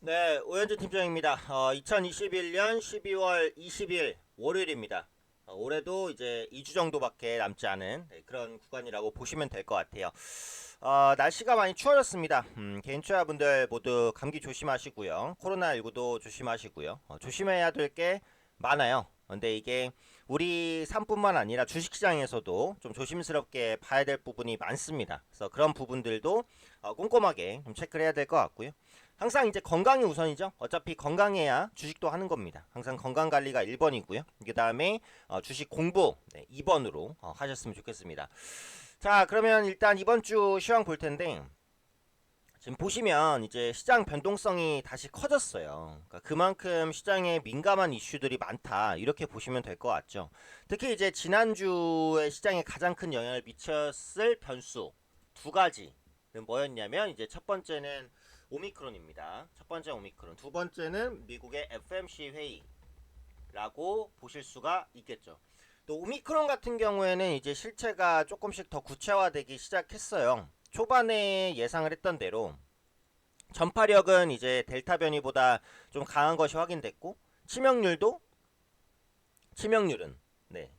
네, 오현준 팀장입니다. 2021년 12월 20일 월요일입니다. 올해도 이제 2주 정도밖에 남지 않은 그런 구간이라고 보시면 될 것 같아요. 날씨가 많이 추워졌습니다. 개인투자분들 모두 감기 조심하시고요. 코로나19도 조심하시고요. 조심해야 될 게 많아요. 근데 이게 우리 삶뿐만 아니라 주식시장에서도 좀 조심스럽게 봐야 될 부분이 많습니다. 그래서 그런 부분들도 꼼꼼하게 좀 체크를 해야 될 것 같고요. 항상 이제 건강이 우선이죠. 어차피 건강해야 주식도 하는 겁니다. 항상 건강 관리가 1번이고요. 그 다음에 주식 공부 2번으로 하셨으면 좋겠습니다. 자, 그러면 일단 이번 주 시황 볼 텐데 지금 보시면 이제 시장 변동성이 다시 커졌어요. 그러니까 그만큼 시장에 민감한 이슈들이 많다. 이렇게 보시면 될 것 같죠. 특히 이제 지난주에 시장에 가장 큰 영향을 미쳤을 변수 두 가지는 뭐였냐면 이제 첫 번째는 오미크론입니다. 첫 번째 오미크론. 두 번째는 미국의 FMC 회의라고 보실 수가 있겠죠. 또 오미크론 같은 경우에는 이제 실체가 조금씩 더 구체화되기 시작했어요. 초반에 예상을 했던 대로 전파력은 이제 델타 변이보다 좀 강한 것이 확인됐고 치명률은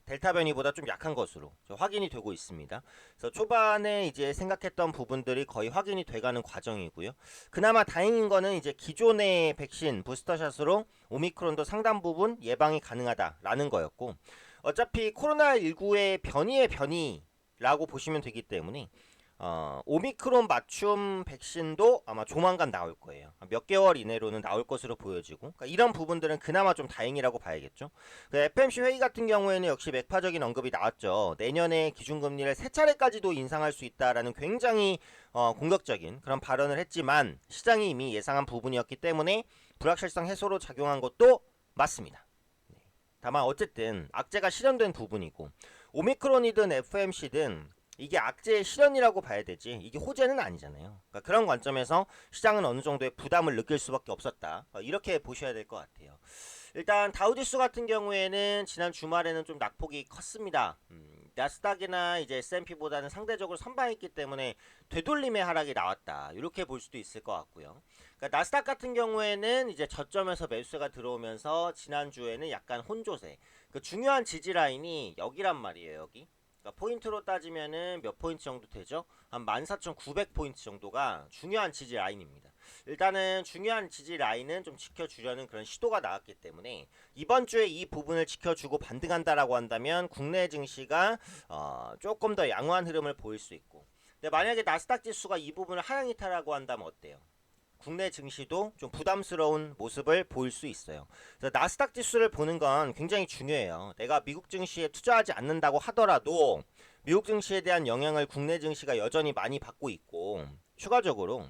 델타 변이보다 좀 약한 것으로 확인이 되고 있습니다. 그래서 초반에 이제 생각했던 부분들이 거의 확인이 돼가는 과정이고요. 그나마 다행인 거는 이제 기존의 백신 부스터샷으로 오미크론도 상당 부분 예방이 가능하다라는 거였고, 어차피 코로나19의 변이의 변이라고 보시면 되기 때문에 오미크론 맞춤 백신도 아마 조만간 나올 거예요. 몇 개월 이내로는 나올 것으로 보여지고, 그러니까 이런 부분들은 그나마 좀 다행이라고 봐야겠죠. 그 FMC 회의 같은 경우에는 역시 매파적인 언급이 나왔죠. 내년에 기준금리를 세 차례까지도 인상할 수 있다라는 굉장히 공격적인 그런 발언을 했지만 시장이 이미 예상한 부분이었기 때문에 불확실성 해소로 작용한 것도 맞습니다. 다만 어쨌든 악재가 실현된 부분이고, 오미크론이든 FMC든 이게 악재의 실현이라고 봐야 되지 이게 호재는 아니잖아요. 그러니까 그런 관점에서 시장은 어느 정도의 부담을 느낄 수밖에 없었다. 이렇게 보셔야 될 것 같아요. 일단 다우지수 같은 경우에는 지난 주말에는 좀 낙폭이 컸습니다. 나스닥이나 이제 S&P보다는 상대적으로 선방했기 때문에 되돌림의 하락이 나왔다. 이렇게 볼 수도 있을 것 같고요. 그러니까 나스닥 같은 경우에는 이제 저점에서 매수가 들어오면서 지난주에는 약간 혼조세. 그 중요한 지지 라인이 여기란 말이에요. 여기. 그러니까 포인트로 따지면은 몇 포인트 정도 되죠? 한 14,900포인트 정도가 중요한 지지 라인입니다. 일단은 중요한 지지 라인은 좀 지켜주려는 그런 시도가 나왔기 때문에 이번 주에 이 부분을 지켜주고 반등한다라고 한다면 국내 증시가 조금 더 양호한 흐름을 보일 수 있고, 근데 만약에 나스닥 지수가 이 부분을 하향 이탈하고 한다면 어때요? 국내 증시도 좀 부담스러운 모습을 보일 수 있어요. 그래서 나스닥 지수를 보는 건 굉장히 중요해요. 내가 미국 증시에 투자하지 않는다고 하더라도 미국 증시에 대한 영향을 국내 증시가 여전히 많이 받고 있고, 추가적으로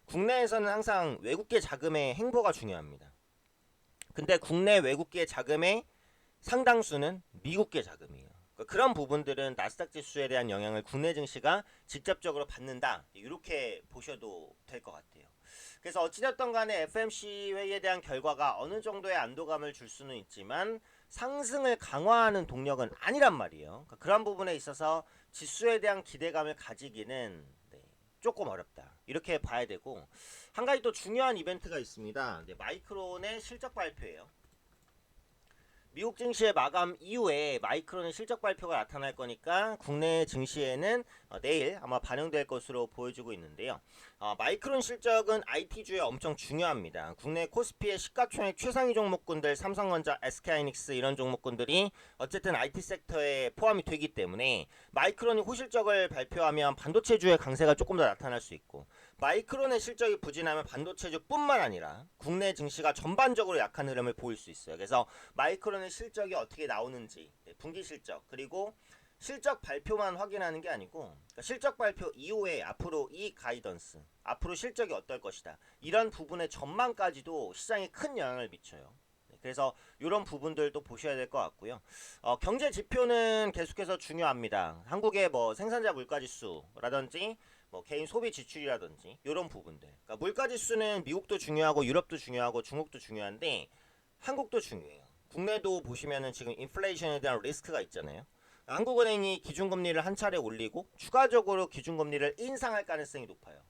국내에서는 항상 외국계 자금의 행보가 중요합니다. 근데 국내 외국계 자금의 상당수는 미국계 자금이에요. 그러니까 그런 부분들은 나스닥 지수에 대한 영향을 국내 증시가 직접적으로 받는다. 이렇게 보셔도 될 것 같아요. 그래서 어찌됐든 간에 FMC 회의에 대한 결과가 어느 정도의 안도감을 줄 수는 있지만 상승을 강화하는 동력은 아니란 말이에요. 그러니까 그런 부분에 있어서 지수에 대한 기대감을 가지기는 조금 어렵다. 이렇게 봐야 되고, 한 가지 또 중요한 이벤트가 있습니다. 마이크론의 실적 발표예요. 미국 증시의 마감 이후에 마이크론의 실적 발표가 나타날 거니까 국내 증시에는 내일 아마 반영될 것으로 보여지고 있는데요. 마이크론 실적은 IT주에 엄청 중요합니다. 국내 코스피의 시가총액 최상위 종목군들 삼성전자, SK하이닉스 이런 종목군들이 어쨌든 IT 섹터에 포함이 되기 때문에 마이크론이 호실적을 발표하면 반도체주의 강세가 조금 더 나타날 수 있고, 마이크론의 실적이 부진하면 반도체주뿐만 아니라 국내 증시가 전반적으로 약한 흐름을 보일 수 있어요. 그래서 마이크론의 실적이 어떻게 나오는지, 분기 실적, 그리고 실적 발표만 확인하는 게 아니고 그러니까 실적 발표 이후에 앞으로 이 가이던스, 앞으로 실적이 어떨 것이다, 이런 부분의 전망까지도 시장에 큰 영향을 미쳐요. 그래서 이런 부분들도 보셔야 될 것 같고요. 경제 지표는 계속해서 중요합니다. 한국의 뭐 생산자 물가지수라든지 뭐 개인 소비 지출이라든지 이런 부분들. 그러니까 물가지수는 미국도 중요하고 유럽도 중요하고 중국도 중요한데 한국도 중요해요. 국내도 보시면은 지금 인플레이션에 대한 리스크가 있잖아요. 한국은행이 기준금리를 한 차례 올리고 추가적으로 기준금리를 인상할 가능성이 높아요.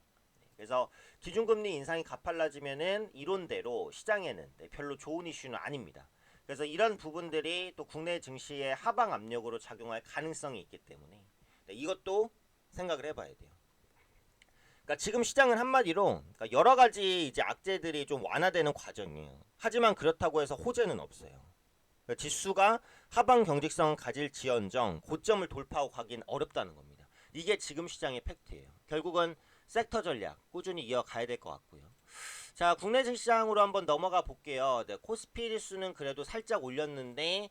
그래서 기준금리 인상이 가팔라지면은 이론대로 시장에는 별로 좋은 이슈는 아닙니다. 그래서 이런 부분들이 또 국내 증시의 하방 압력으로 작용할 가능성이 있기 때문에 이것도 생각을 해봐야 돼요. 그러니까 지금 시장은 한마디로 그러니까 여러 가지 이제 악재들이 좀 완화되는 과정이에요. 하지만 그렇다고 해서 호재는 없어요. 그러니까 지수가 하방 경직성을 가질지언정 고점을 돌파하고 가긴 어렵다는 겁니다. 이게 지금 시장의 팩트예요. 결국은 섹터 전략 꾸준히 이어가야 될 것 같고요. 자, 국내 증시장으로 한번 넘어가 볼게요. 네, 코스피 지수는 그래도 살짝 올렸는데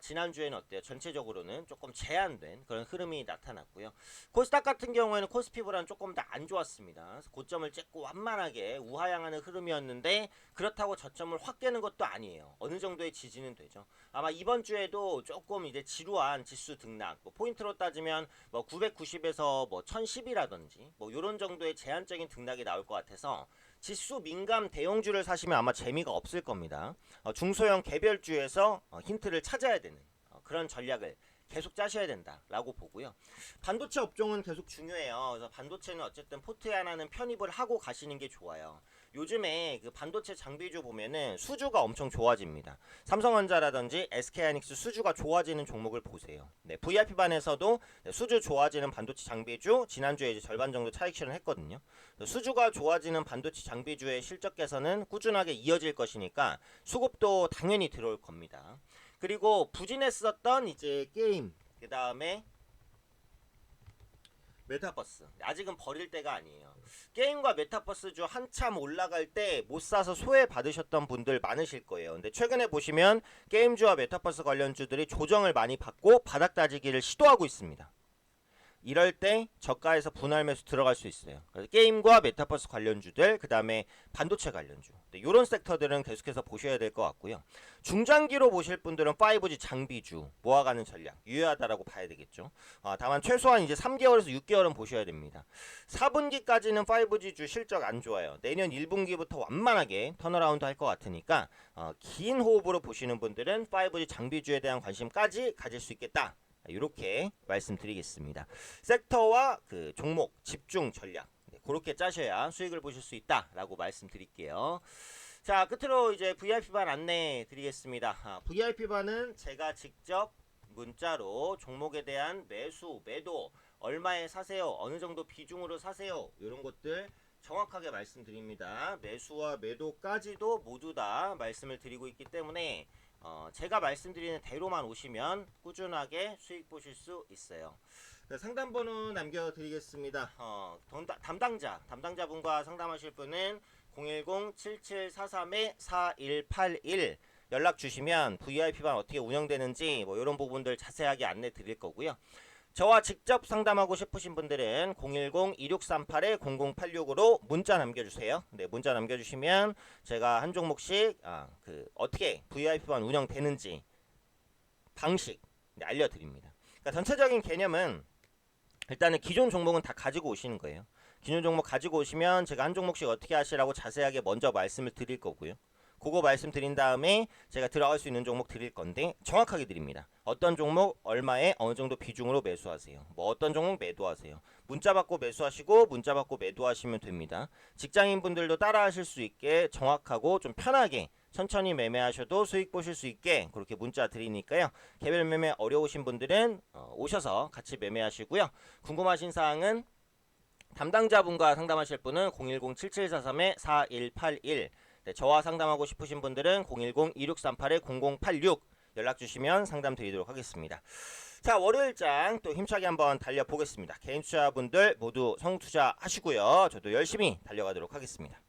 지난주에는 어때요? 전체적으로는 조금 제한된 그런 흐름이 나타났고요. 코스닥 같은 경우에는 코스피보다는 조금 더 안 좋았습니다. 고점을 찍고 완만하게 우하향하는 흐름이었는데 그렇다고 저점을 확 깨는 것도 아니에요. 어느 정도의 지지는 되죠. 아마 이번 주에도 조금 이제 지루한 지수 등락, 뭐 포인트로 따지면 뭐 990에서 뭐 1010이라든지 뭐 이런 정도의 제한적인 등락이 나올 것 같아서 지수 민감 대형주를 사시면 아마 재미가 없을 겁니다. 중소형 개별주에서 힌트를 찾아야 되는 그런 전략을 계속 짜셔야 된다라고 보고요. 반도체 업종은 계속 중요해요. 그래서 반도체는 어쨌든 포트에 하나는 편입을 하고 가시는 게 좋아요. 요즘에 그 반도체 장비주 보면은 수주가 엄청 좋아집니다. 삼성전자라든지 SK하이닉스 수주가 좋아지는 종목을 보세요. 네, VIP반에서도 수주 좋아지는 반도체 장비주 지난주에 이제 절반 정도 차익 실현했거든요. 수주가 좋아지는 반도체 장비주의 실적 개선은 꾸준하게 이어질 것이니까 수급도 당연히 들어올 겁니다. 그리고 부진했었던 이제 게임, 그 다음에 메타버스 아직은 버릴 때가 아니에요. 게임과 메타버스주 한참 올라갈 때 못 사서 소외 받으셨던 분들 많으실 거예요. 근데 최근에 보시면 게임주와 메타버스 관련주들이 조정을 많이 받고 바닥 다지기를 시도하고 있습니다. 이럴 때 저가에서 분할 매수 들어갈 수 있어요. 그래서 게임과 메타버스 관련주들, 그 다음에 반도체 관련주, 이런 섹터들은 계속해서 보셔야 될 것 같고요. 중장기로 보실 분들은 5G 장비주 모아가는 전략 유효하다라고 봐야 되겠죠. 다만 최소한 이제 3개월에서 6개월은 보셔야 됩니다. 4분기까지는 5G주 실적 안 좋아요. 내년 1분기부터 완만하게 턴어라운드 할 것 같으니까 긴 호흡으로 보시는 분들은 5G 장비주에 대한 관심까지 가질 수 있겠다. 이렇게 말씀드리겠습니다. 섹터와 그 종목 집중 전략 그렇게 짜셔야 수익을 보실 수 있다라고 말씀드릴게요. 자, 끝으로 이제 VIP반 안내 드리겠습니다. VIP반은 제가 직접 문자로 종목에 대한 매수, 매도, 얼마에 사세요, 어느 정도 비중으로 사세요, 이런 것들 정확하게 말씀드립니다. 매수와 매도까지도 모두 다 말씀을 드리고 있기 때문에 제가 말씀드리는 대로만 오시면 꾸준하게 수익 보실 수 있어요. 상담번호 남겨드리겠습니다. 담당자분과 상담하실 분은 010-7743-4181 연락 주시면 VIP반 어떻게 운영되는지 뭐 이런 부분들 자세하게 안내 드릴 거고요. 저와 직접 상담하고 싶으신 분들은 010-2638-0086으로 문자 남겨주세요. 네, 문자 남겨주시면 제가 한 종목씩 어떻게 VIP반 운영되는지 방식 알려드립니다. 그러니까 전체적인 개념은 일단은 기존 종목은 다 가지고 오시는 거예요. 기존 종목 가지고 오시면 제가 한 종목씩 어떻게 하시라고 자세하게 먼저 말씀을 드릴 거고요. 그거 말씀드린 다음에 제가 들어갈 수 있는 종목 드릴 건데 정확하게 드립니다. 어떤 종목 얼마에 어느 정도 비중으로 매수하세요. 뭐 어떤 종목 매도하세요. 문자 받고 매수하시고 문자 받고 매도하시면 됩니다. 직장인분들도 따라 하실 수 있게 정확하고 좀 편하게 천천히 매매하셔도 수익 보실 수 있게 그렇게 문자 드리니까요. 개별 매매 어려우신 분들은 오셔서 같이 매매하시고요. 궁금하신 사항은 담당자분과 상담하실 분은 010-7743-4181 네, 저와 상담하고 싶으신 분들은 010-2638-0086 연락 주시면 상담 드리도록 하겠습니다. 자, 월요일장 또 힘차게 한번 달려보겠습니다. 개인 투자분들 모두 성투자 하시고요. 저도 열심히 달려가도록 하겠습니다.